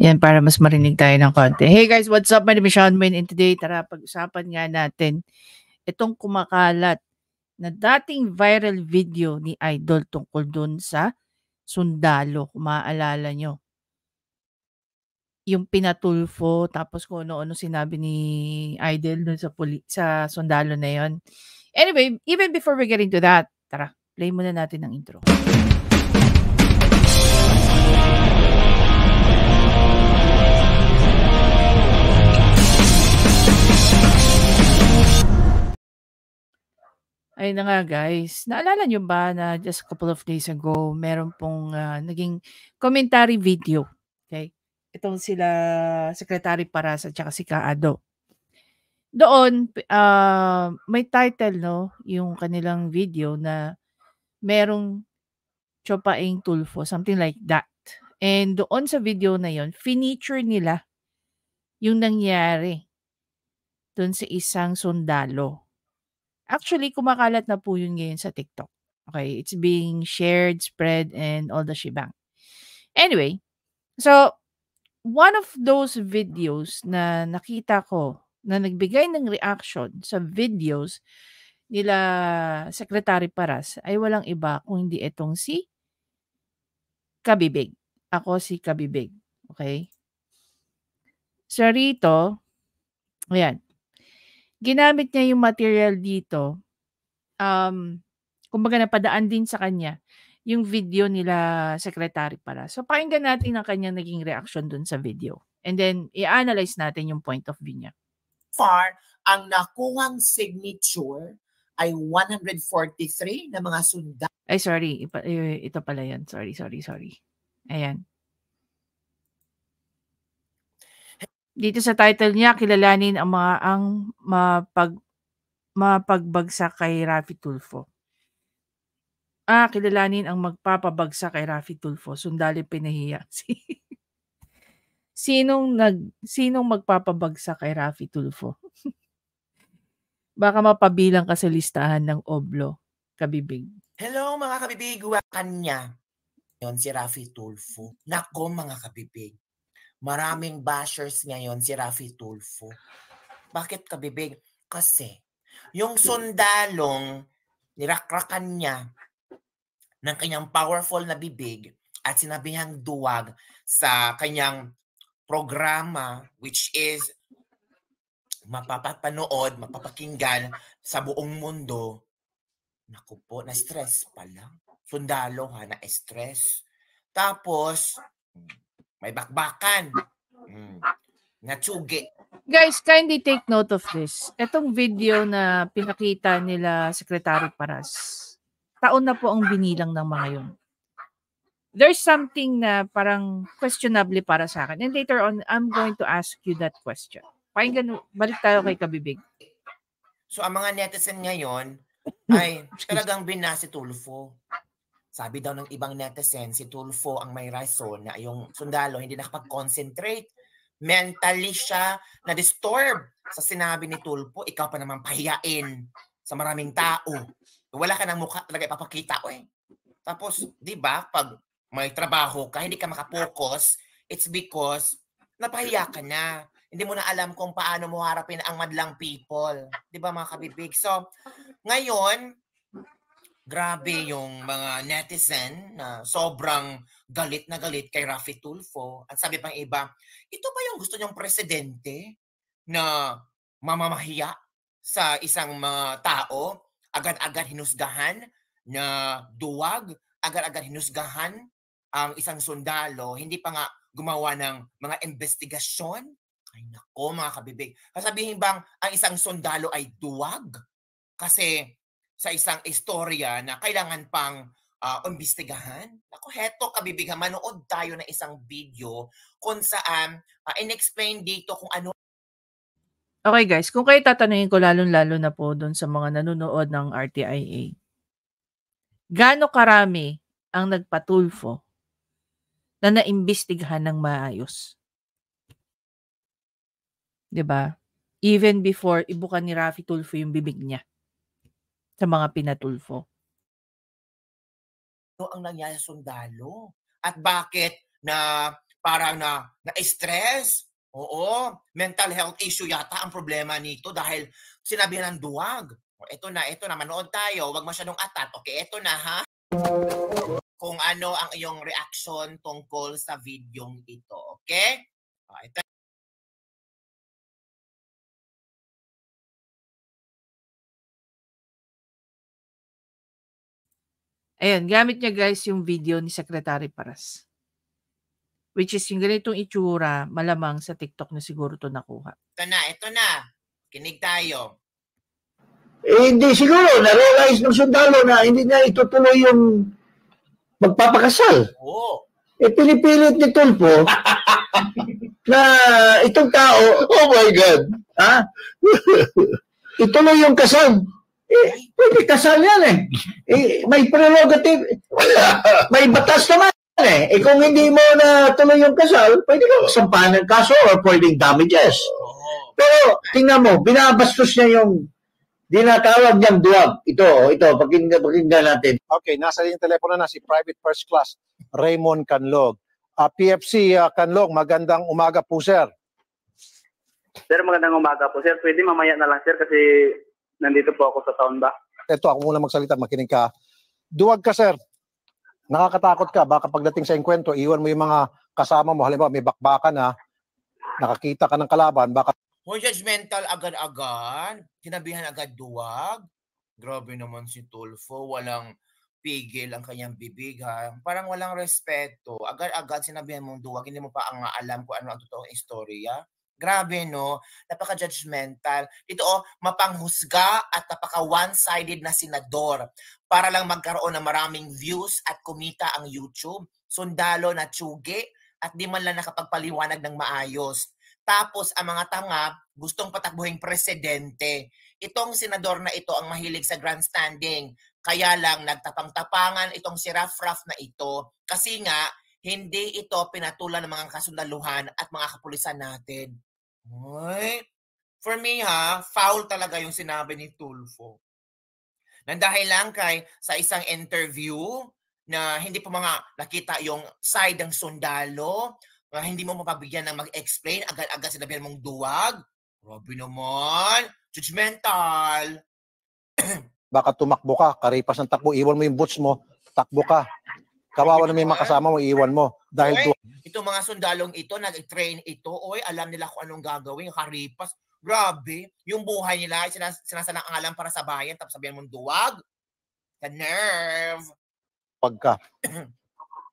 Yan, para mas marinig tayo ng konti. Hey guys, what's up? My name is Sean Wayne, and today, tara, pag-usapan nga natin itong kumakalat na dating viral video ni Idol tungkol dun sa sundalo, kung maaalala nyo. Yung pinatulfo, tapos kung ano-ano sinabi ni Idol dun sa sundalo na yon. Anyway, even before we get into that, tara, play muna natin ang intro. Ayun na nga guys, naalala nyo ba na just a couple of days ago, meron pong naging commentary video. Okay? Itong sila Secretary Paras at saka si Kaado. Doon, may title, no? Yung kanilang video na merong Chopaing Tulfo, something like that. And doon sa video na yon, finiture nila yung nangyari doon sa isang sundalo. Actually, kumakalat na po yun ngayon sa TikTok. Okay, it's being shared, spread, and all the shebang. Anyway, so one of those videos na nakita ko na nagbigay ng reaction sa videos nila Secretary Paras ay walang iba kung hindi itong si Kabibig. Ako si Kabibig. Okay? So rito, ayan, ginamit niya yung material dito, kumbaga napadaan din sa kanya yung video nila Secretary Paras. So pakinggan natin ang kanyang naging reaction dun sa video. And then, i-analyze natin yung point of view niya. Far, ang nakuhang signature ay 143 na mga sundalo. Ay, sorry. Ito pala yan. Sorry. Ayan. Dito sa title niya, kilalanin ang mapagbagsak kay Raffy Tulfo. Kilalanin ang magpapabagsak kay Raffy Tulfo. Sundalo pinahiya. Sinong magpapabagsak kay Raffy Tulfo? Baka mapabilang ka sa listahan ng Oblo, Kabibig. Hello mga kabibig, kanya. Ngayon si Raffy Tulfo. Nako mga kabibig. Maraming bashers ngayon si Raffy Tulfo. Bakit kabibig? Kasi yung sundalong nirakrakan niya ng kanyang powerful na bibig at sinabihang duwag sa kanyang programa, which is mapapanood, mapapakinggan sa buong mundo. Naku po, na-stress pala. Sundalo ha, na-stress. Tapos, may bakbakan. Natsugi. Guys, kindly take note of this. Itong video na pinakita nila Secretary Paras, taon na po ang binilang ng mga yun. There's something na parang questionable para sa akin. And later on, I'm going to ask you that question. Pakinggan, balik tayo kay Kabibig. So, ang mga netizen ngayon ay talagang binasi Tulfo. Sabi daw ng ibang netizen, si Tulfo ang may rason na yung sundalo hindi nakapag-concentrate. Mentally siya na-disturb sa sinabi ni Tulfo. Ikaw pa naman pahiyain sa maraming tao. Wala ka ng mukha talaga ipapakita. Tapos, di ba, pag may trabaho ka, hindi ka makapokus, it's because napahiya ka na. Hindi mo na alam kung paano mo harapin ang madlang people. Di ba mga kabibig? So, ngayon, grabe yung mga netizen na sobrang galit na galit kay Raffy Tulfo. At sabi pang iba, ito ba yung gusto niyong presidente na mamamahiya sa isang mga tao? Agad-agad hinusgahan na duwag, agad-agad hinusgahan ang isang sundalo, hindi pa nga gumawa ng mga investigasyon. Ay nako mga kabibig. Sasabihin bang ang isang sundalo ay duwag? Kasi sa isang istorya na kailangan pang imbestigahan. Ako, heto kabibig, manood tayo ng isang video kung saan in-explain dito kung ano. Okay guys, kung kayo tatanungin ko lalong-lalo na po doon sa mga nanonood ng RTIA, gaano karami ang nagpatulfo na naimbestigahan ng maayos? 'Di ba? Even before ibukan ni Raffy Tulfo yung bibig niya sa mga pinatulfo. Ano ang nangyari sa sundalo? At bakit na parang na-stress. Oo, mental health issue yata ang problema nito dahil sinabihan ng duwag. Ito na, manood tayo, wag masyadong atat. Okay, ito na ha. Kung ano ang iyong reaction tungkol sa videong ito. Okay? Ito. Ayan, gamit niya guys yung video ni Secretary Paras. Which is yung ganitong itsura, malamang sa TikTok na siguro to nakuha. Ito na. Kinig tayo. Hindi siguro, na-realize ng sundalo na hindi na itutuloy yung magpapakasal. Oo. Pinipilit ni Tulfo na itong tao, oh my God, ha? Ituloy yung kasal. Pwede kasal yan may prerogative. May batas naman kung hindi mo na tuloy yung kasal, pwede ka sampahan ng kaso or pwedeng damages. Pero tingnan mo, binabastos niya yung dinatawag niyang duwag. Ito, pakinggan natin. Okay, nasa yung telepono na si Private First Class Raymond Canlog. PFC Canlog, magandang umaga po, sir. Sir, magandang umaga po. Sir, pwede mamaya na lang, sir, kasi nandito po ako sa town ba? Ito, ako muna magsalita, makinig ka. Duwag ka, sir. Nakakatakot ka. Baka pagdating sa enkwentro, iwan mo yung mga kasama mo. Halimbawa, may bakbakan na, nakakita ka ng kalaban, baka... Judgmental agad-agad. Sinabihan agad duwag. Grabe naman si Tulfo. Walang pigil ang kanyang bibig, ha? Parang walang respeto. Agad-agad sinabihan mong duwag. Hindi mo pa alam kung ano ang totoong istorya. Grabe, no? Napaka-judgmental. Ito, mapanghusga at napaka one-sided na senador para lang magkaroon ng maraming views at kumita ang YouTube. Sundalo na tsugi at di man lang nakapagpaliwanag ng maayos. Tapos, ang mga tanga, gustong patakbuhing presidente. Itong senador na ito ang mahilig sa grandstanding. Kaya lang, nagtapang-tapangan itong si Raf-Raf na ito. Kasi nga, hindi ito pinatulan ng mga kasundaluhan at mga kapulisan natin. Ay, for me foul talaga yung sinabi ni Tulfo. Nandahil lang sa isang interview na hindi pa mga nakita yung side ng sundalo, hindi mo mapabigyan ng mag-explain, agad-agad sinabihan mong duwag. Grabe naman, judgmental. Baka tumakbo ka, karipas ng takbo, iwan mo yung boots mo, takbo ka. Kawawa na may makasama mo, iwan mo. Dahil itong mga sundalong ito, nag-train ito, alam nila kung anong gagawin, karipas. Grabe, yung buhay nila, sinasalang-alam para sa bayan, tapos sabihan mong duwag. The nerve. Pagka.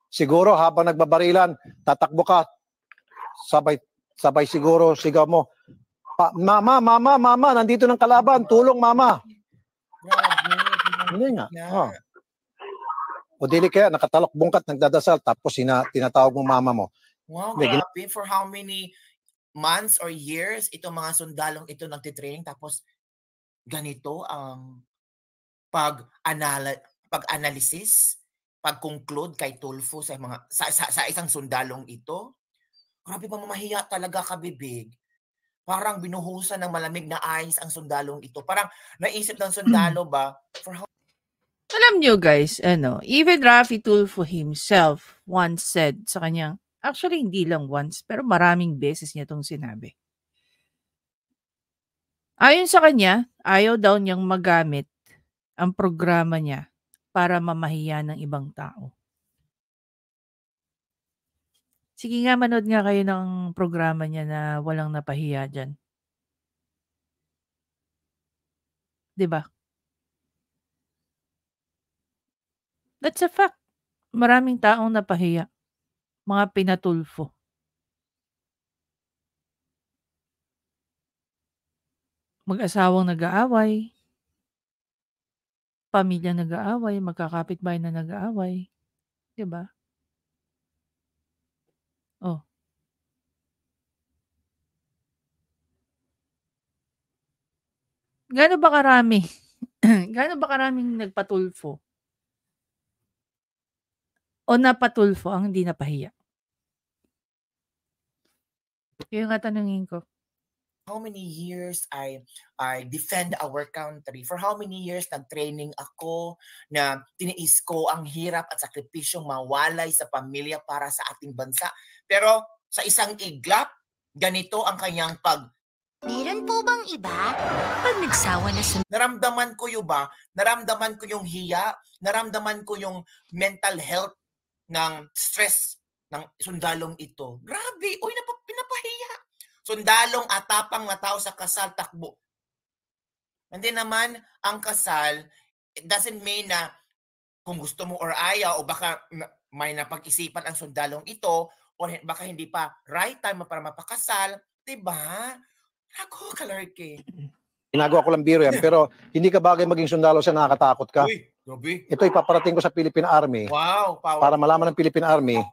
Siguro habang nagbabarilan, tatakbo ka, sabay siguro sigaw mo, mama, nandito ng kalaban, tulong mama. Grabe. Hindi nga. O dili kaya, nakatalok bungkat, nagdadasal, tapos tinatawag mo mama mo. Wow, grabe. For how many months or years itong mga sundalong ito nagtitraining, tapos ganito ang pag-analysis, pag-conclude kay Tulfo sa isang sundalong ito. Grabe pa, mamahiya talaga kabibig. Parang binuhusan ng malamig na ice ang sundalong ito. Parang naisip ng sundalo ba, Alam nyo guys, even Raffy Tulfo himself once said sa kanyang, actually hindi lang once, pero maraming beses niya itong sinabi. Ayon sa kanya, ayaw daw niyang magamit ang programa niya para mamahiya ng ibang tao. Sige nga, manood nga kayo ng programa niya na walang napahiya dyan. Diba? That's a fact. Maraming taong napahiya. Mga pinatulfo. Mag-asawang nag-aaway. Pamilya nag-aaway. Magkakapitbahay na nag-aaway. Diba? Oh. Gaano ba karami? Gaano ba karaming nagpatulfo? O napatulfo ang hindi napahiya? Yun nga tanungin ko. how many years I defend our country. For how many years nag-training ako na tiniis ko ang hirap at sakripisyong mawalay sa pamilya para sa ating bansa. Pero sa isang iglap, ganito ang kanyang Meron po bang iba? Pag nagsawa na sa... Naramdaman ko naramdaman ko yung hiya, naramdaman ko yung mental health ng stress ng sundalong ito. Grabe, uy, pinapahiya. Sundalong atapang na tao sa kasal, takbo. Hindi naman ang kasal, it doesn't mean na kung gusto mo or ayaw, o baka may napag-isipan ang sundalong ito, o baka hindi pa right time para mapakasal, diba? Ako, kalarke. Ginagawa ko lang biro yan, pero hindi ka bagay maging sundalo sa nakakatakot ka. Uy, grabe. Ito ipaparating ko sa Philippine Army Wow, power. para malaman ng Philippine Army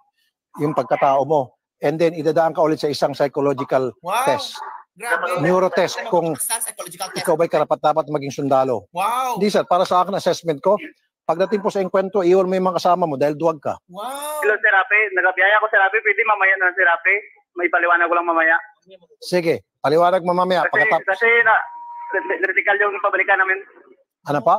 yung pagkatao mo. And then, idadaan ka ulit sa isang psychological test. Grabe. Neurotest kung psychological test. ikaw ba'y karapat-dapat maging sundalo. Wow. Hindi sir, para sa akin assessment ko, pagdating po sa enkwentro, iwan mo yung mga kasama mo dahil duwag ka. Wow. Hello, Sir Rafi. Nagabiyaya ko, Sir Rafi. Pwede mamaya na, Sir Rafi. May paliwanag ko lang mamaya. Sige, paliwanag mo mamaya. Kasi critical yung pabalikan namin. Ano pa?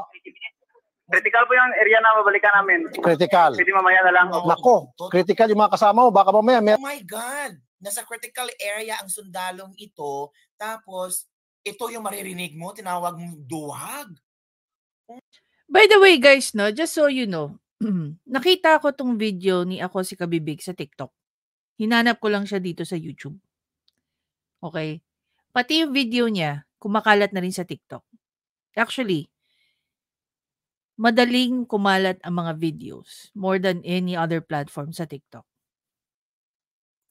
Critical po yung area na pabalikan namin. Critical. Pwede mamaya na lang. Nako, critical yung mga kasama mo. Baka mamaya Oh my God! Nasa critical area ang sundalong ito, tapos ito yung maririnig mo, tinawag mong duwag. By the way, guys, no, just so you know, nakita ko tong video ni Ako Si Kabibig sa TikTok. Hinanap ko lang siya dito sa YouTube. Okay? Pati yung video niya, kumakalat na rin sa TikTok. Actually, madaling kumalat ang mga videos more than any other platform sa TikTok.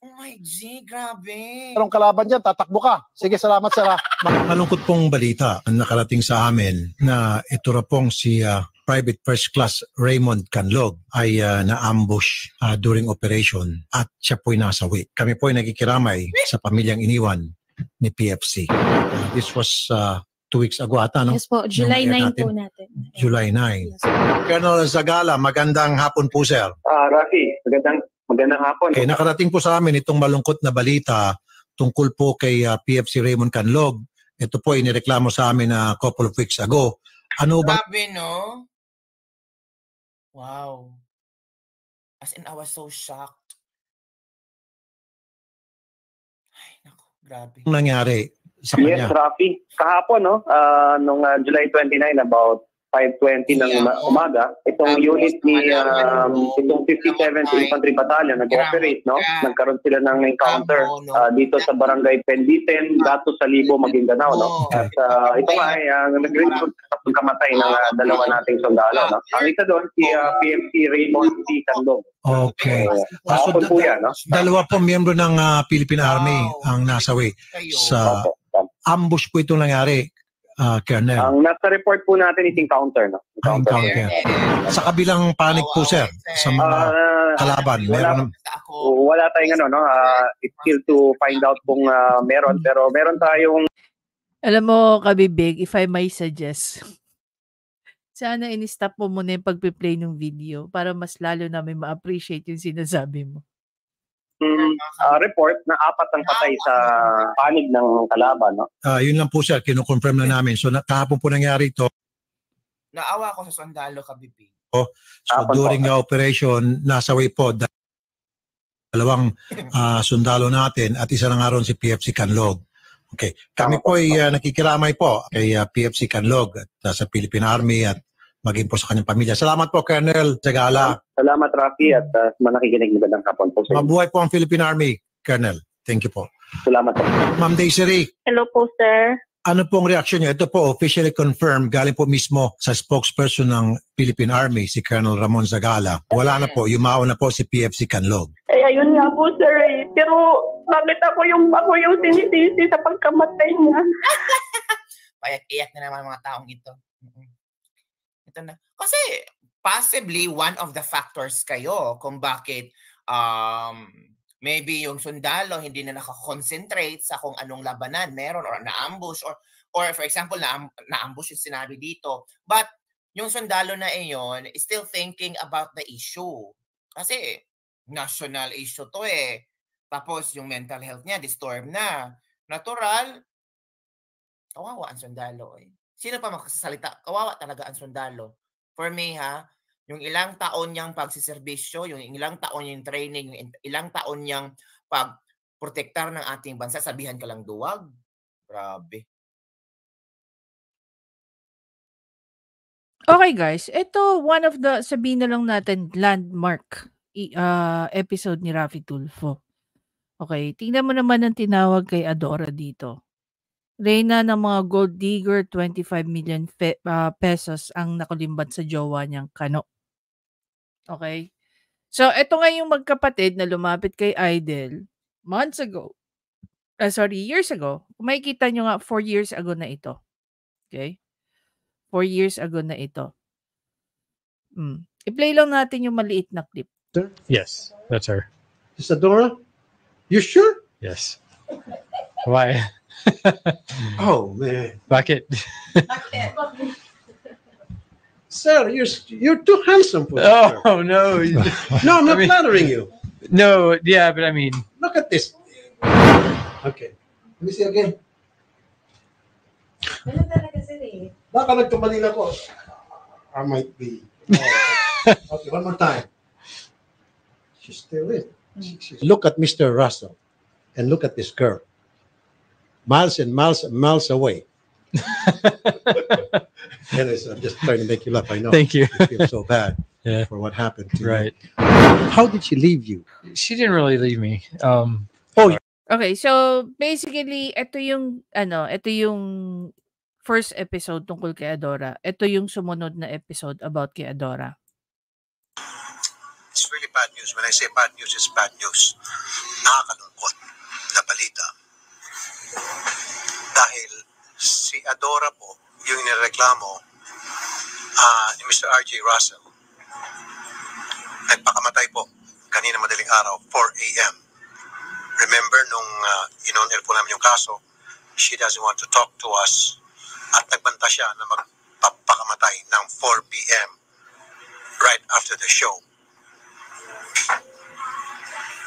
Oh my G, grabe. merong kalaban dyan, tatakbo ka. Sige, salamat sir. Malungkot pong balita ang nakarating sa amin na ito na pong si Private First Class Raymond Canlog ay na-ambush during operation at siya po'y nasawi. Kami po'y nagkikiramay sa pamilyang iniwan ni PFC. This was 2 weeks ago ata, no? Yes po, July 9 natin. po natin. July 9. Colonel Zagala, magandang hapon po, sir. Rafi, magandang hapon. Okay, nakarating po sa amin itong malungkot na balita tungkol po kay PFC Raymond Canlog. Ito po inireklamo sa amin a couple of weeks ago. Ano ba? Grabe, no? Wow. As in, I was so shocked. Ay, naku, grabe. Ang nangyari sa Yes, kanya? Rafi. Kahapon, no? Nung July 29, about 5:20 ng umaga, itong unit ni itong 57th Infantry Battalion nag-operate, no? Nagkaroon sila ng encounter dito sa Barangay Penditen, Gato Salibo, Maguindanao, no? At ito nga ay nag-result sa pagkamatay ng dalawa nating sundalo, no? Ang isa doon si PFC Raymond C. Canlog. Okay. Kahapon po yan, no? Dalawa po miyembro ng Philippine Army ang nasawi. Kayo. Sa ambush po itong nangyari, Colonel. Ang nasa report po natin is encounter, no? Encounter. Sa kabilang panig po, sir, sa mga kalaban, meron Wala tayong ano, no? It's still to find out kung meron, pero meron tayong... Alam mo, Kabibig, if I may suggest, sana in-stop mo muna yung pagpiplay ng video para mas lalo namin ma-appreciate yung sinasabi mo. report na 4 ang patay sa panig ng kalaban, no? Yun lang po, sir, kinukonfirm na namin. So kahapon po nangyari ito. Naawa ko sa sundalo, Kabibig. So during the operation, nasawi po dalawang sundalo natin at isa na nga ron si PFC Canlog. Okay. Kami po ay nakikiramay po kay PFC Canlog at sa Philippine Army at maging po sa kanyang pamilya. Salamat po, Colonel Zagala. Salamat, Rafi, at manakikinig magandang hapon po sa inyo. Mabuhay po ang Philippine Army, Colonel. Thank you po. Salamat po. Ma'am Daisy, Hello po, sir. ano pong reaksyon niyo? Ito po, officially confirmed, galing po mismo sa spokesperson ng Philippine Army, si Colonel Ramon Zagala. Wala na po, yumao na po si PFC Canlog. Ayun nga po, sir. Pero bakit ako yung sinisisi sa pagkamatay niya? Payak-iyak na naman mga taong ito. Ito na. Kasi possibly one of the factors kayo kung bakit maybe yung sundalo hindi na nakakonsentrate sa kung anong labanan meron or na-ambush or for example na-ambush yung sinabi dito. But yung sundalo na iyon is still thinking about the issue. Kasi national issue to eh. Tapos yung mental health niya disturbed na. Natural, Kawawa ang sundalo eh. Sino pa makasasalita? Kawawa talaga ang sundalo. For me yung ilang taon niyang pagsiserbisyo, yung ilang taon niyang training, yung ilang taon niyang pagprotektar ng ating bansa, sabihan ka lang duwag. Grabe. Okay guys, ito one of the, sabihin na lang natin, landmark episode ni Raffy Tulfo. Okay, tingnan mo naman ang tinawag kay Adora dito. Reyna ng mga gold digger, 25 million pesos ang nakulimbat sa jowa niyang Kano. Okay? So, ito nga yung magkapatid na lumapit kay Idol months ago. Years ago. Kung makikita nyo nga, 4 years ago na ito. Okay? 4 years ago na ito. I-play lang natin yung maliit na clip. Yes, that's her. Is Adora? You sure? Yes. Why? Oh man. Bakit? Sir, you're too handsome for this. Oh no. No, I'm not flattering you. No, yeah, but I mean, Look at this. Okay. Let me see again. Baka nagkamali na ko. I might be. Okay, one more time. She's still in. Look at Mr. Russell and look at this girl. Miles and miles and miles away. Anyways, I'm just trying to make you laugh. I know. Thank you. You feel so bad Yeah. for what happened to Right. you. How did she leave you? She didn't really leave me. Okay, so basically, ito yung first episode tungkol kay Adora. Ito yung sumunod na episode about kay Adora. It's really bad news. When I say bad news, it's bad news. Nakakalungkot na balita. Dahil si Adora po, yung nireklamo ni Mr. R.J. Russell, nagpakamatay po kanina madaling araw, 4 a.m. Remember, nung in-on-air po namin yung kaso, she doesn't want to talk to us at nagbanta siya na magpapakamatay ng 4 p.m. right after the show.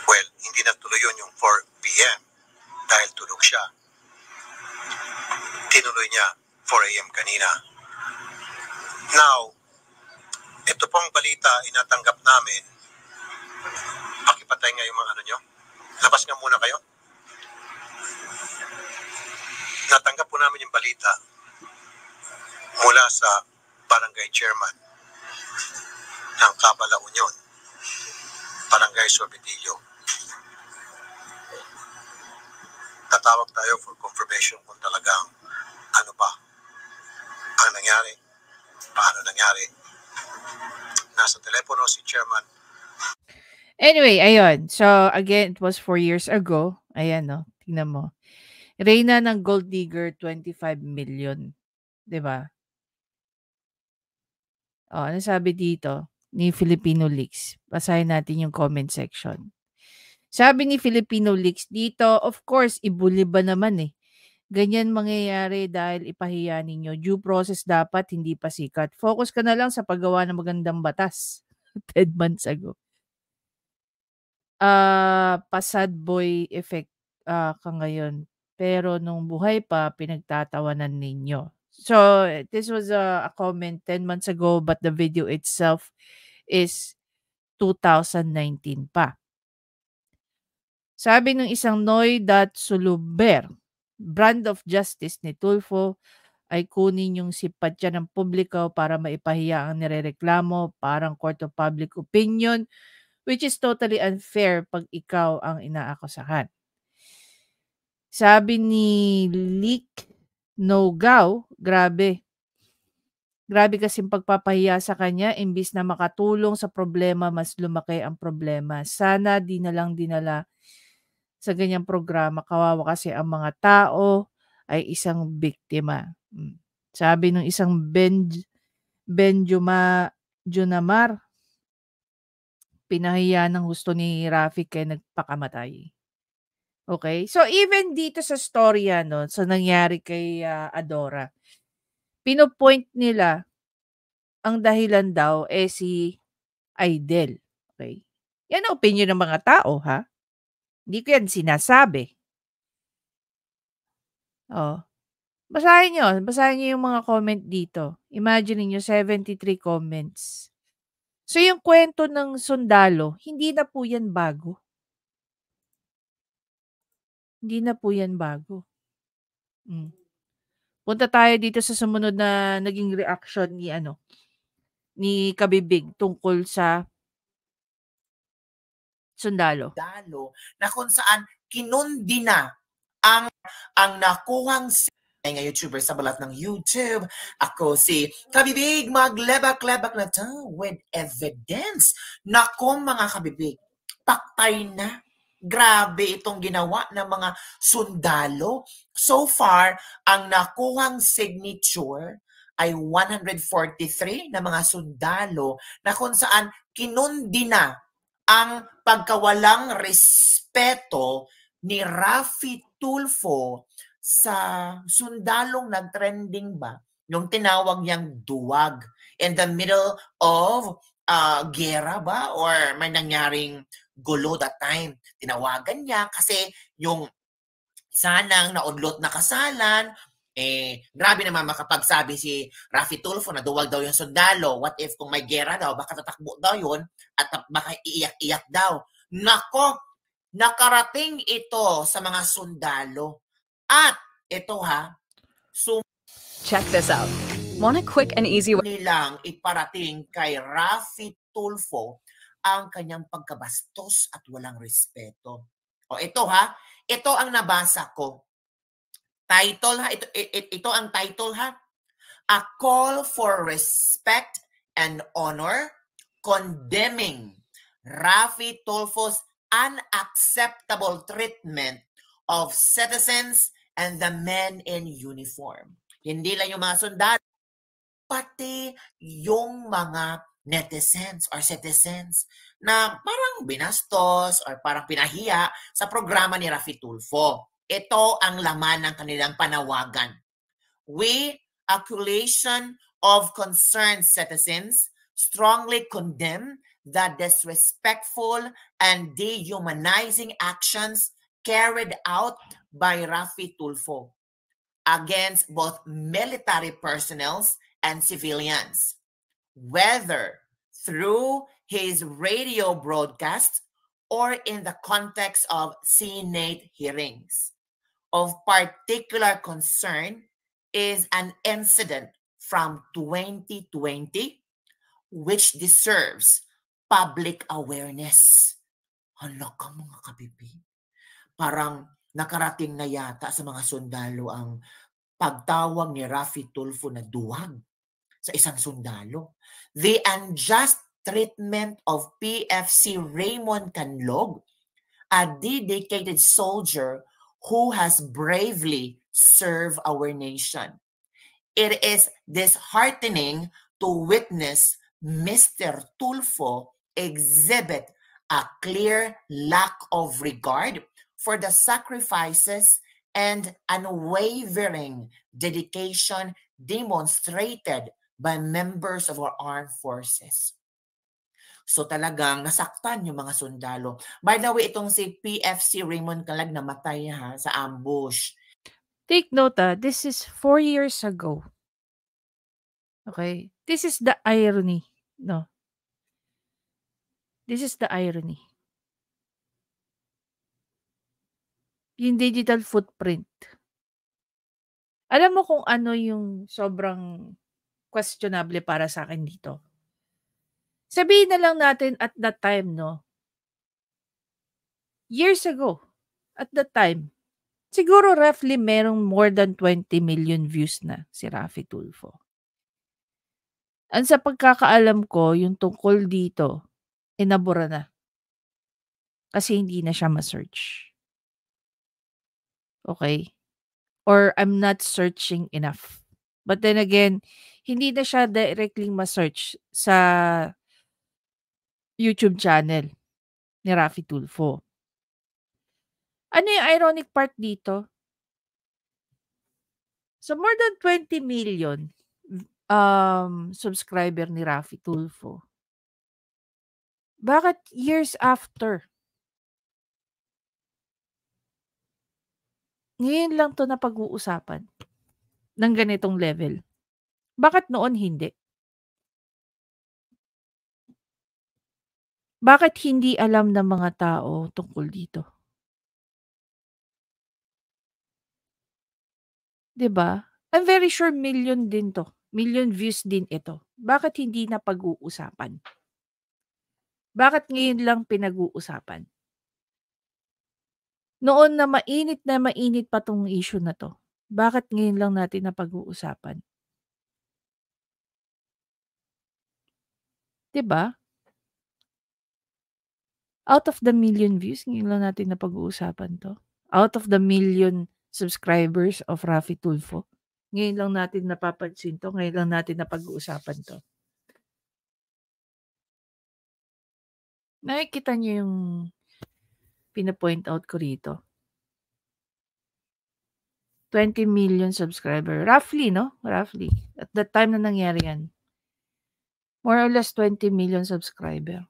Well, hindi natuloy yun yung 4 p.m. dahil tulog siya. Tinuloy niya 4 a.m. kanina. Now, ito pong balita inatanggap namin. Pakipatay nga yung mga ano nyo. Labas nga muna kayo. Natanggap po namin yung balita mula sa barangay chairman ng Cabala Union, Barangay Sorbetillo. Tatawag tayo for confirmation kung talagang ano ba ang nangyari, paano nangyari. Nasa telepono si chairman. Anyway, ayun. So, again, it was 4 years ago. Ayan, no? Tingnan mo. Reyna ng Gold Digger, 25 million. Diba? Ano sabi dito ni Filipino Leaks? Basahin natin yung comment section. Sabi ni Filipino Leaks dito, of course, ibuli ba naman eh. Ganyan mangyayari dahil ipahiya ninyo. Due process dapat, hindi pa sikat. Focus ka na lang sa paggawa ng magandang batas. 10 months ago. Pasad boy effect ka ngayon. Pero nung buhay pa, pinagtatawanan ninyo. So, this was a comment 10 months ago, but the video itself is 2019 pa. Sabi ng isang Noy.Suluber, brand of justice ni Tulfo ay kunin yung simpatsya ng publiko para maipahiya ang nirereklamo, parang court of public opinion, which is totally unfair pag ikaw ang inaakusahan. Sabi ni Leak Nogaw, grabe. Grabe kasing pagpapahiya sa kanya, imbis na makatulong sa problema, mas lumaki ang problema. Sana di na lang dinala sa ganyang programa. Kawawa kasi ang mga tao ay isang biktima. Sabi ng isang Junamar, pinahiya ng gusto ni Rafi kaya nagpakamatay. Okay? So, even dito sa storya, no, sa nangyari kay Adora, pinopoint nila ang dahilan daw si Idol. Okay? Yan ang opinion ng mga tao, ha? Hindi ko yan sinasabi. Basahin niyo yung mga comment dito. Imagine niyo 73 comments. So yung kwento ng sundalo, hindi na po yan bago. Hindi na po yan bago. Punta tayo dito sa sumunod na naging reaction ni Kabibig tungkol sa sundalo. Na kung saan kinundi na ang nakuhang nga YouTuber sa balat ng YouTube. Ako si Kabibig, maglebak-lebak na to with evidence. Nako mga Kabibig, paktay na. Grabe itong ginawa ng mga sundalo. So far, ang nakuhang signature ay 143 na mga sundalo na kung saan kinundi na ang pagkawalang respeto ni Raffy Tulfo sa sundalong nag-trending ba? Yung tinawag niyang duwag in the middle of gera ba? Or may nangyaring gulo that time. Tinawagan niya kasi yung sanang naudlot na kasalan, grabe naman makapagsabi si Raffy Tulfo na duwag daw yung sundalo. What if kung may gera daw, baka tatakbo daw yun at baka iiyak-iyak daw. Nako, nakarating ito sa mga sundalo. At ito check this out. Want a quick and easy way? Nilang iparating kay Raffy Tulfo ang kanyang pagkabastos at walang respeto. O ito ito ang nabasa ko. Title ito ang title A Call for Respect and Honor Condemning Raffy Tulfo's Unacceptable Treatment of Citizens and the Men in Uniform. Hindi lang yung mga sundalo, pati yung mga netizens or citizens na parang binastos or parang pinahiya sa programa ni Raffy Tulfo. Ito ang laman ng kanilang panawagan. We, a coalition of concerned citizens, strongly condemn the disrespectful and dehumanizing actions carried out by Raffy Tulfo against both military personnel and civilians, whether through his radio broadcast or in the context of Senate hearings. Of particular concern is an incident from 2020 which deserves public awareness. Hala ka mga kabibi. Parang nakarating na yata sa mga sundalo ang pagtawag ni Raffy Tulfo na duwag sa isang sundalo. The unjust treatment of PFC Raymond Canlog, a dedicated soldier who has bravely served our nation. It is disheartening to witness Mr. Tulfo exhibit a clear lack of regard for the sacrifices and unwavering dedication demonstrated by members of our armed forces. So talagang nasaktan yung mga sundalo. By the way, itong si PFC Raymond Canlog namatay sa ambush. Take note, this is 4 years ago. Okay? This is the irony. No? This is the irony. Yung digital footprint. Alam mo kung ano yung sobrang questionable para sa akin dito? Sabihin na lang natin at that time, no? Years ago, at that time, siguro roughly merong more than 20 million views na si Raffy Tulfo. Ang sa pagkakaalam ko, yung tungkol dito, inabura na. Kasi hindi na siya ma-search. Okay? Or I'm not searching enough. But then again, hindi na siya directly ma-search sa YouTube channel ni Raffy Tulfo. Ano yung ironic part dito? So more than 20 million subscriber ni Raffy Tulfo. Bakit years after? Ngayon lang to na pag-uusapan. ng ganitong level. Bakit noon hindi? Bakit hindi alam ng mga tao tungkol dito? 'Di ba? I'm very sure million din 'to. Million views din ito. Bakit hindi na pag-uusapan? Bakit ngayon lang pinag-uusapan? Noon na mainit pa 'tong issue na 'to, bakit ngayon lang natin napag-uusapan? 'Di ba? Out of the million views, ngayon lang natin napag-uusapan 'to. Out of the million subscribers of Raffy Tulfo, ngayon lang natin napapansin 'to, ngayon lang natin napag-uusapan 'to. Nakikita niyo yung pina-point out ko rito? 20 million subscriber. Roughly, no? Roughly. At that time na nangyari yan. More or less 20 million subscriber.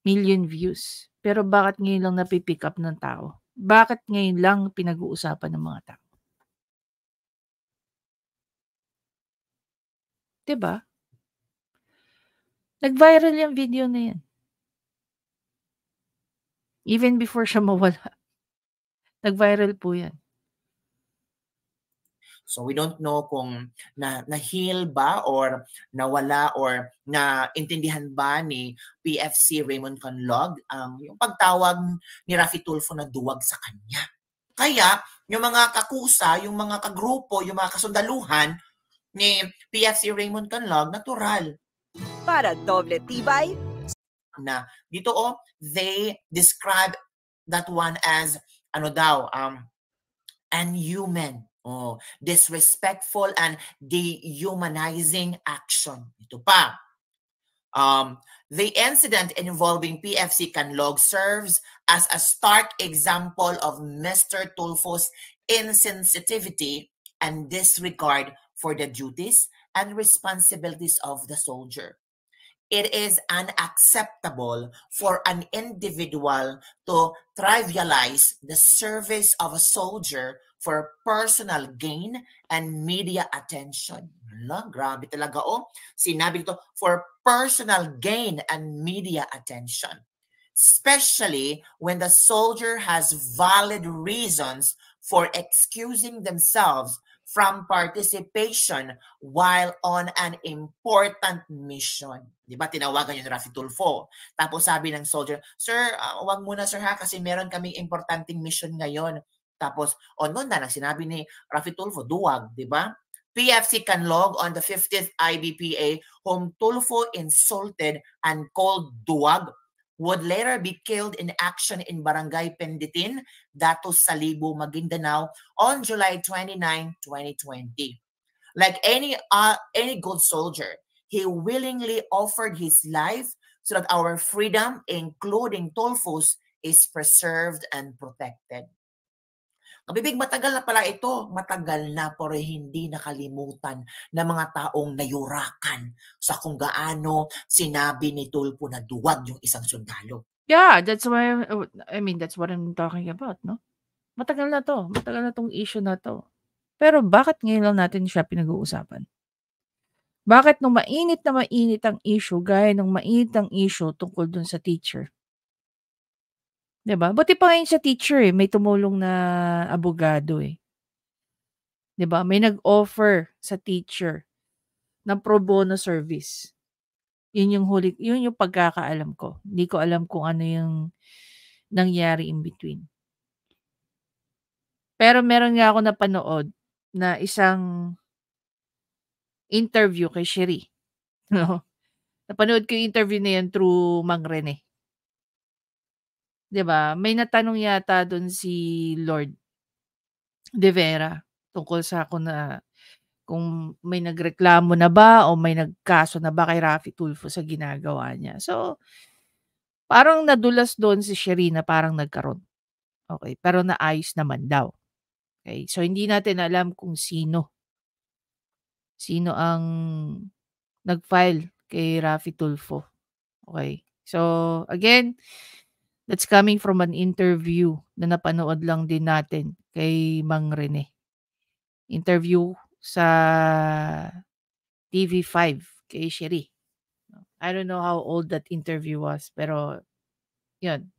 Million views. Pero bakit ngayon lang napipick up ng tao? Bakit ngayon lang pinag-uusapan ng mga tao? 'Di ba? Nag-viral yung video na yan. Even before siya mawala. Nag-viral po yan. So we don't know kung na-heal ba or nawala or naintindihan ba ni PFC Raymond Canlog yung pagtawag ni Raffy Tulfo na duwag sa kanya. Kaya yung mga kakusa, yung mga kagrupo, yung mga kasundaluhan ni PFC Raymond Canlog, natural. Para doble tibay, Na dito they describe that one as unhuman. Disrespectful and dehumanizing action. Ito pa. The incident involving PFC Canlog serves as a stark example of Mr. Tulfo's insensitivity and disregard for the duties and responsibilities of the soldier. It is unacceptable for an individual to trivialize the service of a soldier for personal gain and media attention. Grabe talaga Sinabi ito, for personal gain and media attention. Especially when the soldier has valid reasons for excusing themselves from participation while on an important mission. Di ba? Tinawagan yun ni Raffy Tulfo. Tapos sabi ng soldier, "Sir, wag muna sir ha kasi meron kaming importanteng mission ngayon." Tapos, noon na sinabi ni Raffy Tulfo, duwag, di ba? PFC Canlog on the 50th IBPA, whom Tulfo insulted and called duwag, would later be killed in action in Barangay Penditin, Datos Salibo, Maguindanao on July 29, 2020. Like any good soldier, he willingly offered his life so that our freedom, including Tulfo's, is preserved and protected. Kabibig, matagal na pala ito. Matagal na pero hindi nakalimutan ng mga taong nayurakan sa kung gaano sinabi ni Tulfo na duwag yung isang sundalo. Yeah, that's why, that's what I'm talking about, no? Matagal na to. Matagal na tong issue na to. Pero bakit ngayon lang natin siya pinag-uusapan? Bakit nung mainit ang issue, gaya nung mainit ang issue tungkol dun sa teacher? 'Di ba? Buti pa ngayon sa teacher may tumulong na abogado 'Di ba? May nag-offer sa teacher ng pro bono service. Yun yung pagkakaalam ko. Hindi ko alam kung ano yung nangyari in between. Pero meron nga ako napanood na isang interview kay Sherry. No? Napanood ko yung interview na yan through Mang Rene. 'Di ba? May natanong yata doon si Lord De Vera tungkol sa kung may nagreklamo na ba o may nagkaso na ba kay Raffy Tulfo sa ginagawa niya. So, parang nadulas doon si Sherry na parang nagkaroon. Okay, pero naayos naman daw. Okay, so hindi natin alam kung sino ang nag-file kay Raffy Tulfo. Okay. So, again, that's coming from an interview na napanood lang din natin kay Mang Rene. Interview sa TV5 kay Sherry. I don't know how old that interview was, pero yun.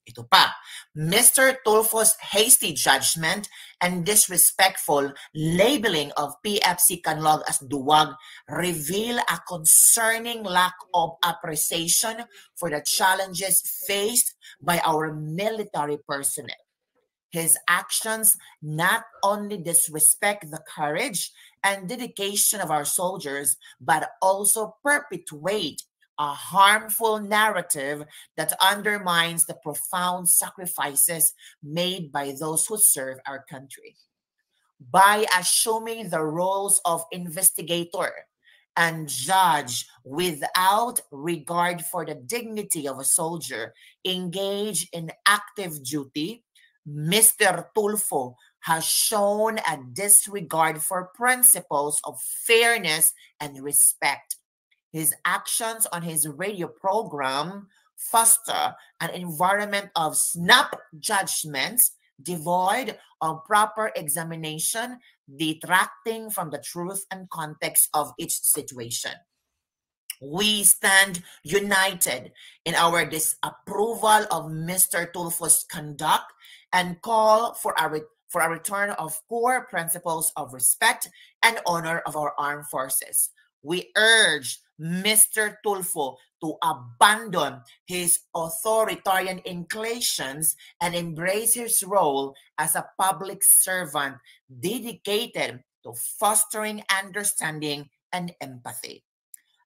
Ito pa, Mr. Tulfo's hasty judgment and disrespectful labeling of PFC Canlog as duwag reveal a concerning lack of appreciation for the challenges faced by our military personnel. His actions not only disrespect the courage and dedication of our soldiers, but also perpetuate a harmful narrative that undermines the profound sacrifices made by those who serve our country. By assuming the roles of investigator and judge without regard for the dignity of a soldier engaged in active duty, Mr. Tulfo has shown a disregard for principles of fairness and respect. His actions on his radio program foster an environment of snap judgments devoid of proper examination, detracting from the truth and context of each situation. We stand united in our disapproval of Mr. Tulfo's conduct and call for a return of core principles of respect and honor of our armed forces. We urge Mr. Tulfo to abandon his authoritarian inclinations and embrace his role as a public servant dedicated to fostering understanding and empathy.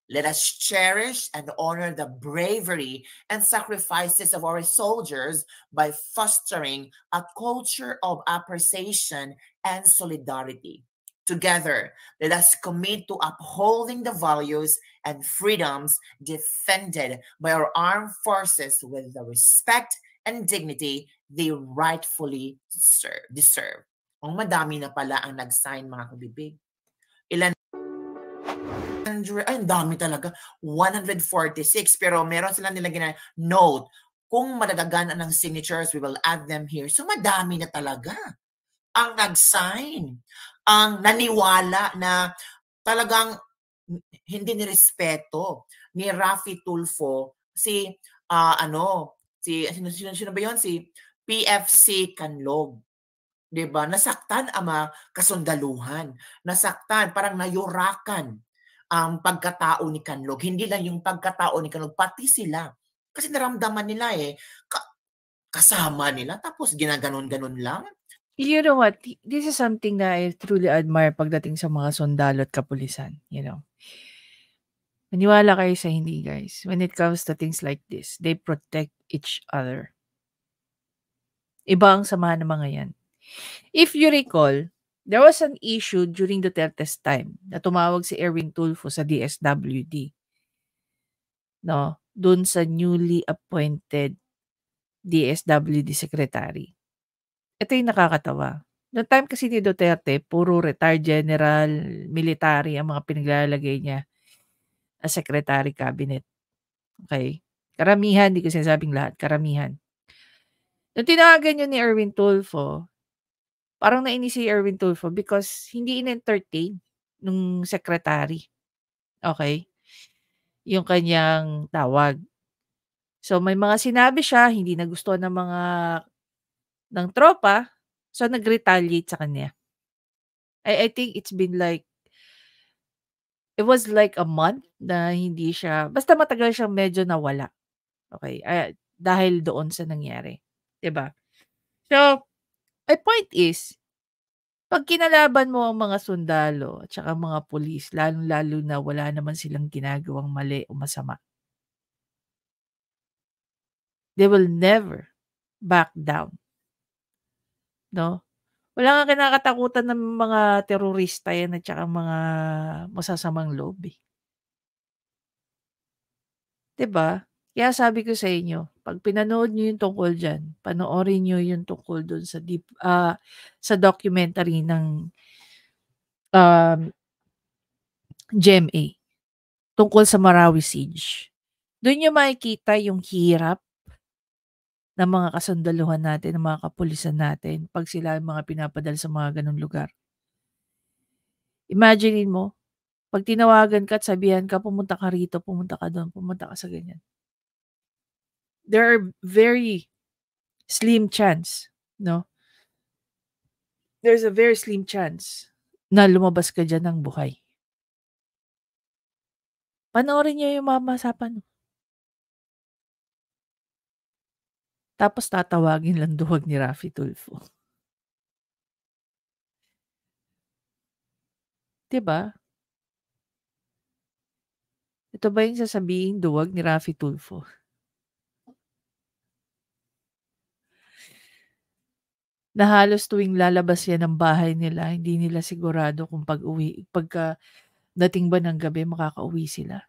Let us cherish and honor the bravery and sacrifices of our soldiers by fostering a culture of appreciation and solidarity. Together, let us commit to upholding the values and freedoms defended by our armed forces with the respect and dignity they rightfully deserve. Ang madami na pala ang nag-sign, mga kabibig. Ilan? Ay, ang dami talaga. 146. Pero meron silang nilagyan na note. Kung madadagan ng signatures, we will add them here. So madami na talaga ang nag-sign. Ang naniwala na talagang hindi nirespeto ni Raffy Tulfo si sino ba 'yon, si PFC Canlog. 'Di ba? Nasaktan ang mga kasundaluhan. Nasaktan, parang nayurakan ang pagkatao ni Canlog. Hindi lang yung pagkatao ni Canlog, pati sila. Kasi naramdaman nila kasama nila tapos ginaganon-ganon lang. You know what? This is something na I truly admire pagdating sa mga sundalo at kapulisan, you know. Maniwala kayo sa hindi, guys. When it comes to things like this, they protect each other. Iba ang samahan ng mga yan. If you recall, there was an issue during Duterte's time na tumawag si Erwin Tulfo sa DSWD. No? Doon sa newly appointed DSWD secretary. Ito yung nakakatawa. Noong time kasi ni Duterte, puro retired general, military ang mga pinaglalagay niya as secretary cabinet. Okay? Karamihan, hindi ko sinasabing lahat, karamihan. Nung tinawagan yun ni Erwin Tulfo, parang nainis si Erwin Tulfo because hindi in-entertain nung secretary. Okay? Yung kanyang tawag. So, may mga sinabi siya, hindi nagustuhan ng tropa, so nag-retaliate sa kanya. I think it was like a month na hindi siya, basta matagal siyang medyo nawala. Okay? Dahil doon sa nangyari. Diba? So, my point is, pag kinalaban mo ang mga sundalo at saka mga pulis, lalong-lalo na wala naman silang ginagawang mali o masama, they will never back down. No? Wala nga kinakatakutan ng mga terorista yan at saka mga masasamang loob. Diba? Kaya sabi ko sa inyo, pag pinanood nyo yung tungkol dyan, panoorin nyo yung tungkol dun sa documentary ng GMA tungkol sa Marawi Siege. Doon nyo makikita yung hirap ng mga kasundaluhan natin, ng mga kapulisan natin, pag sila ang mga pinapadala sa mga ganung lugar. Imaginein mo, pag tinawagan ka at sabihan ka, pumunta ka rito, pumunta ka doon, pumunta ka sa ganyan. There are very slim chance, no? There's a very slim chance na lumabas ka dyan ng buhay. Panoorin niyo yung mamasapan. Tapos tatawagin lang duwag ni Raffy Tulfo. 'Di ba? Ito ba yung sasabihin duwag ni Raffy Tulfo? Na halos tuwing lalabas yan ng bahay nila, hindi nila sigurado kung pagka dating ba ng gabi makakauwi sila.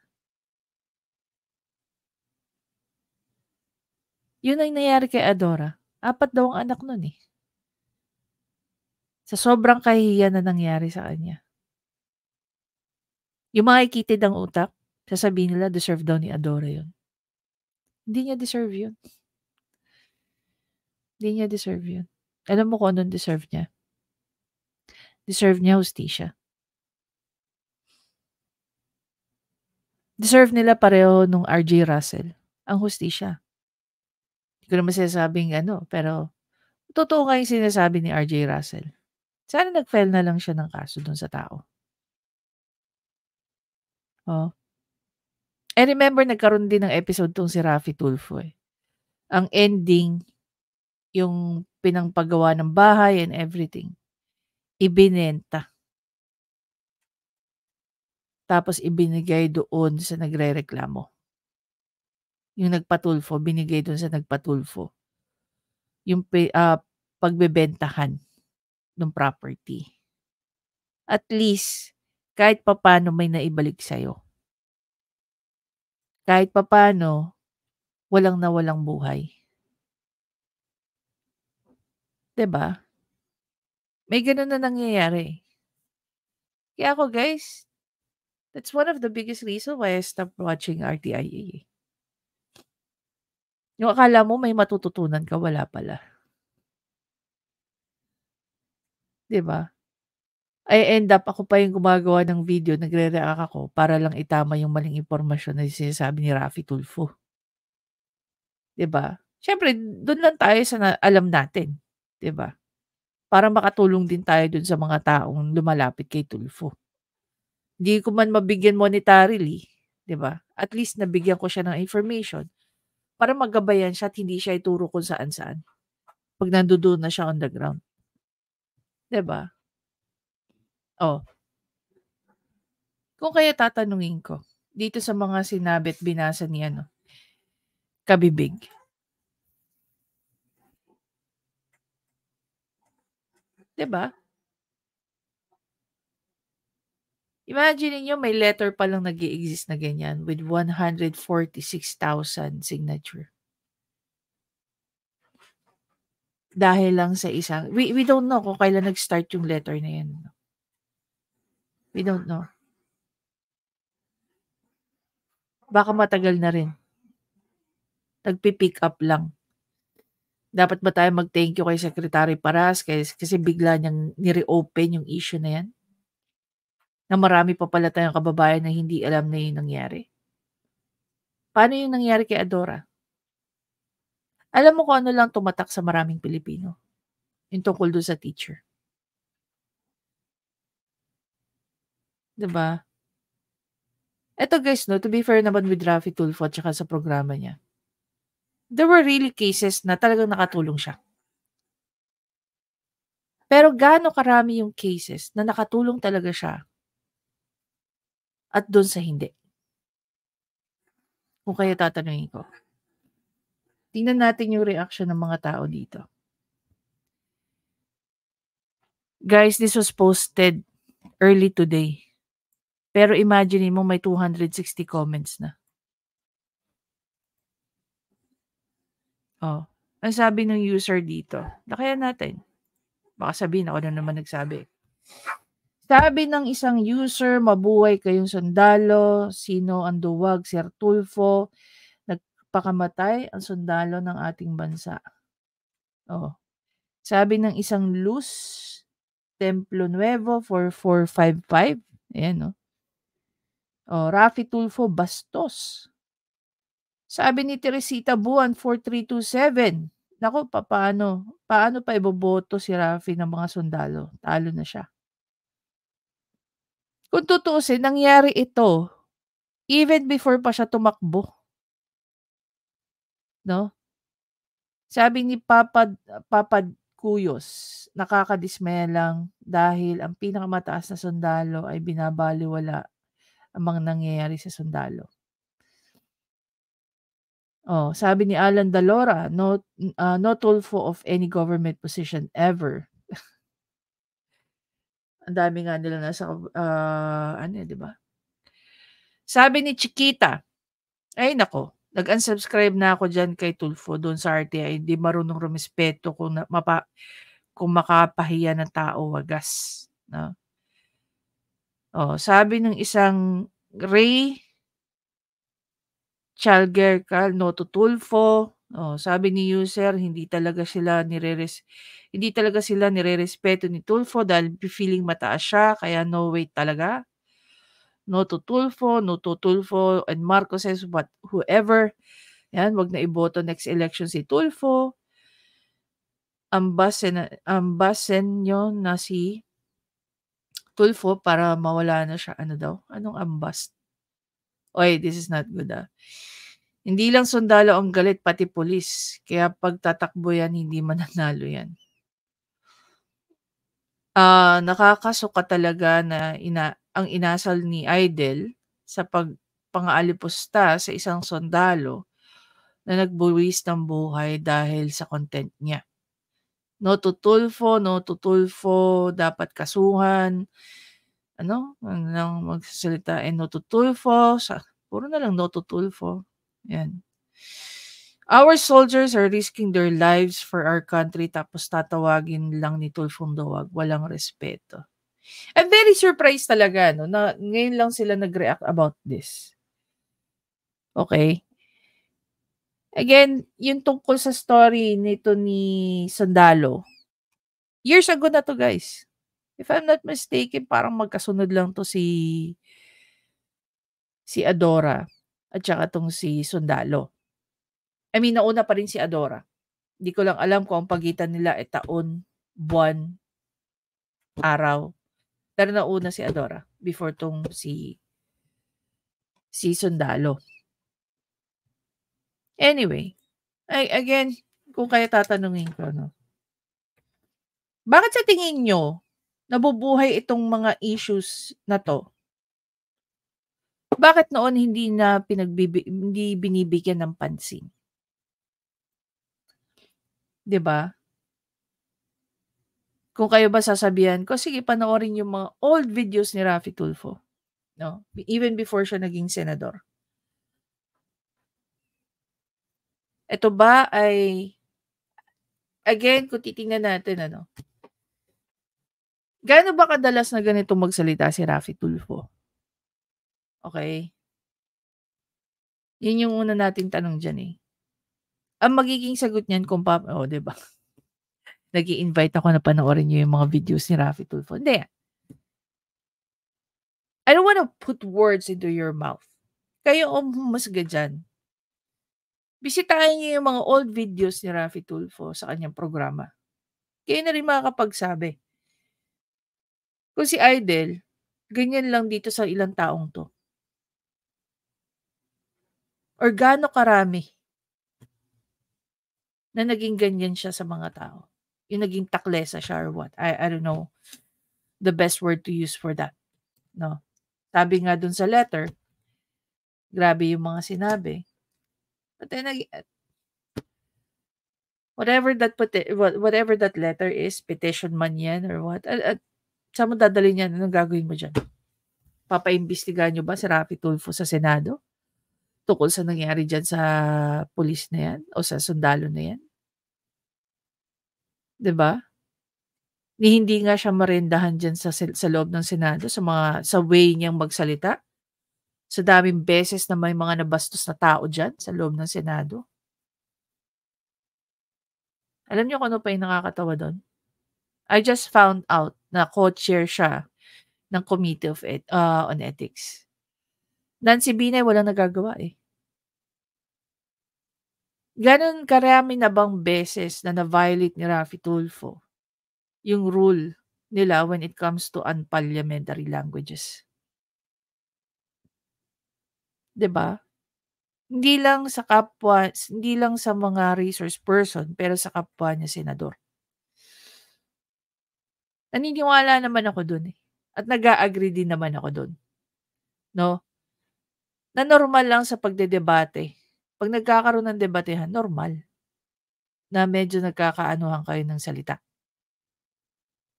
Yun ang nangyari kay Adora. 4 daw ang anak nun eh. Sa sobrang kahihiyan na nangyari sa kanya. Yung mga ikitid ang utak, sasabihin nila deserve daw ni Adora yun. Hindi niya deserve yun. Hindi niya deserve yun. Alam mo kung anong deserve niya? Deserve niya hustisya. Deserve nila pareho nung RJ Russell ang hustisya. Hindi ko naman sinasabing pero totoo nga yung sinasabi ni RJ Russell. Sana nag-file na lang siya ng kaso dun sa tao. Oh. I remember nagkaroon din ng episode tong si Raffy Tulfo eh. Ang ending, yung pinangpagawa ng bahay and everything, ibinenta. Tapos ibinigay doon sa nagrereklamo. Yung nagpatulfo, binigay doon sa nagpatulfo. Yung pagbebentahan ng property. At least, kahit papano may naibalik sa'yo. Kahit papano, walang nawalang buhay. 'Di ba? May ganun na nangyayari. Kaya ako guys, that's one of the biggest reason why I stopped watching RTIA. Yung akala mo may matututunan ka, wala pala. 'Di ba? I end up ako pa yung gumagawa ng video, nagre-react ako para lang itama yung maling impormasyon na sinasabi ni Raffy Tulfo. 'Di ba? Siyempre doon lang tayo sa alam natin, 'di ba? Para makatulong din tayo dun sa mga taong lumalapit kay Tulfo. Hindi ko man mabigyan monetarily, 'di ba? At least nabigyan ko siya ng information para magabayan siya at hindi siya ituro kung saan-saan. Pag nandoon na siya on the ground. 'Di ba? Oh. Kung kaya tatanungin ko, dito sa mga sinabi at binasa ni Kabibig. Diba? Imagine niyo may letter pa lang nag-i-exist na ganyan with 146,000 signature. Dahil lang sa isang, we don't know kung kailan nag-start yung letter na yan. We don't know. Baka matagal na rin. Nagpi-pick up lang. Dapat ba tayo mag-thank you kay Secretary Paras kasi bigla niyang ni-reopen yung issue na yan? Na marami pa pala tayong kababayan na hindi alam na yung nangyari. Paano yung nangyari kay Adora? Alam mo kung ano lang tumatak sa maraming Pilipino? Yung tungkol doon sa teacher. Diba? Eto guys, no, to be fair naman with Raffy Tulfo at saka sa programa niya, there were really cases na talagang nakatulong siya. Pero gaano karami yung cases na nakatulong talaga siya at doon sa hindi? Kung kaya tatanungin ko. Tingnan natin yung reaction ng mga tao dito. Guys, this was posted early today. Pero imagine mo may 260 comments na. Oh, ang sabi ng user dito, lakayan natin. Baka sabihin ako na naman nagsabi. Sabi ng isang user, mabuhay kayong sundalo, sino ang duwag, Sir Tulfo, nagpakamatay ang sundalo ng ating bansa. Oh. Sabi ng isang loose, Templo Nuevo for 455. Ayan, no? Rafi Tulfo Bastos. Sabi ni Teresita Buwan, 4327. Naku, paano pa iboboto si Rafi ng mga sundalo? Talo na siya. Kung tutuusin, nangyari ito even before pa siya tumakbo. No? Sabi ni Papad Cuyos, nakakadismaya lang dahil ang pinakamataas na sundalo ay binabaliwala ang mga nangyayari sa sundalo. Sabi ni Alan Dalora, no Tulfo of any government position ever. Ang dami nga nila nasa, di ba? Sabi ni Chiquita, ay nako, nag-unsubscribe na ako dyan kay Tulfo doon sa RTI. Hindi marunong rumispeto kung makapahiya ng tao, wagas. No? Sabi ng isang Ray Chalgercal, no to Tulfo. Sabi ni user, hindi talaga sila nirerespeto ni Tulfo dahil feeling mataas siya, kaya no way talaga. No to Tulfo, and Marcos says, whoever, yan, wag na iboto next election si Tulfo. Ambasen nyo na si Tulfo para mawala na siya. Ano daw? Anong ambas? Oy, this is not good. Hindi lang sundalo ang galit, pati pulis. Kaya pagtatakbo yan, hindi mananalo yan. Nakakasuka talaga na ang inasal ni Idol sa pang-aalipusta sa isang sundalo na nagbuwis ng buhay dahil sa content niya. No to Tulfo, dapat kasuhan. Nang magsasalita no to Tulfo, puro na lang no to Tulfo. Yan. Our soldiers are risking their lives for our country, tapos tatawagin lang ni Tulfong Duwag. Walang respeto. I'm very surprised talaga, no, na ngayon lang sila nag-react about this. Okay? Again, yung tungkol sa story nito ni Sundalo, years ago na to, guys. If I'm not mistaken, parang magkasunod lang to si Adora at saka tong si Sundalo. I mean, nauna pa rin si Adora. Hindi ko lang alam kung ang pagitan nila ay taon, buwan, araw. Pero nauna si Adora before tong si Sundalo. Anyway, again, kung kaya tatanungin ko, no? Bakit sa tingin nyo nabubuhay itong mga issues na to? Bakit noon hindi binibigyan ng pansin? 'Di ba? Kung kayo ba sasabihan ko, sige panoorin yung mga old videos ni Rafi Tulfo, no? Even before siya naging senador. Ito ba ay, again, kung titingnan natin, gaano ba kadalas na ganito magsalita si Rafi Tulfo? Okay? Yun yung una nating tanong dyan eh. Ang magiging sagot niyan kung diba? Nag-i-invite ako na panoorin niyo yung mga videos ni Rafi Tulfo. Hindi. I don't wanna put words into your mouth. Kayo humusga dyan. Bisitahin niyo yung mga old videos ni Rafi Tulfo sa kanyang programa. Kayo na rin makakapagsabi. Kung si Idol, ganyan lang dito sa ilang taong to. Or gaano karami na naging ganyan siya sa mga tao. Yung naging taklesa siya or what. I don't know the best word to use for that. No. Sabi nga dun sa letter, grabe yung mga sinabi. But then again, whatever that letter is, petition man yan or what, saan mo dadalhin yan? Anong gagawin mo dyan? Papaimbestigahan nyo ba si Rafi Tulfo sa Senado? Tukol sa nangyari dyan sa pulis na yan o sa sundalo na yan? Diba? Hindi nga siya marendahan dyan sa loob ng Senado sa way niyang magsalita. Sa daming beses na may mga nabastos na tao dyan sa loob ng Senado. Alam niyo kung ano pa yung nakakatawa doon? I just found out na co-chair siya ng Committee on Ethics. Nancy Binay walang nagagawa eh. Ganon karami na bang beses na na-violate ni Raffy Tulfo yung rule nila when it comes to unparliamentary languages? 'Di ba? Hindi lang sa kapwa, hindi lang sa mga resource person, pero sa kapwa niya senador. Naniniwala naman ako dun eh. At nag-a-agree din naman ako dun. No? Na normal lang sa pagdedebate. Pag nagkakaroon ng debatehan, normal. Na medyo nagkakaanuhan kayo ng salita.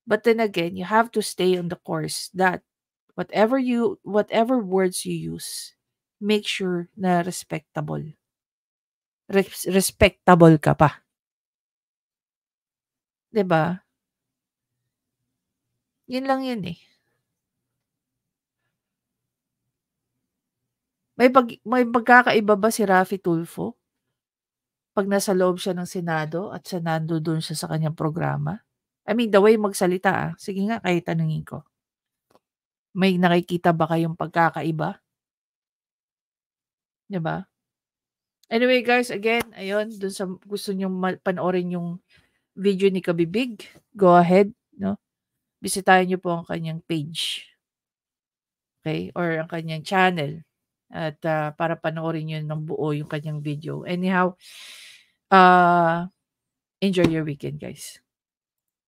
But then again, you have to stay on the course that whatever words you use, make sure na respectable. Respectable ka pa. 'Di ba? Yun lang yun eh. May pagkakaiba ba si Raffy Tulfo? Pag nasa loob siya ng Senado at siya nandoon siya sa kanyang programa? I mean, the way magsalita Sige nga, kahit tanungin ko. May nakikita ba kayong pagkakaiba? 'Di ba? Anyway guys, again, ayun, dun sa gusto nyong panoorin yung video ni Kabibig, go ahead, no? Bisitahin niyo po ang kanyang page. Okay? Or ang kanyang channel. At para panoorin niyo ng buo yung kanyang video. Anyhow, enjoy your weekend, guys.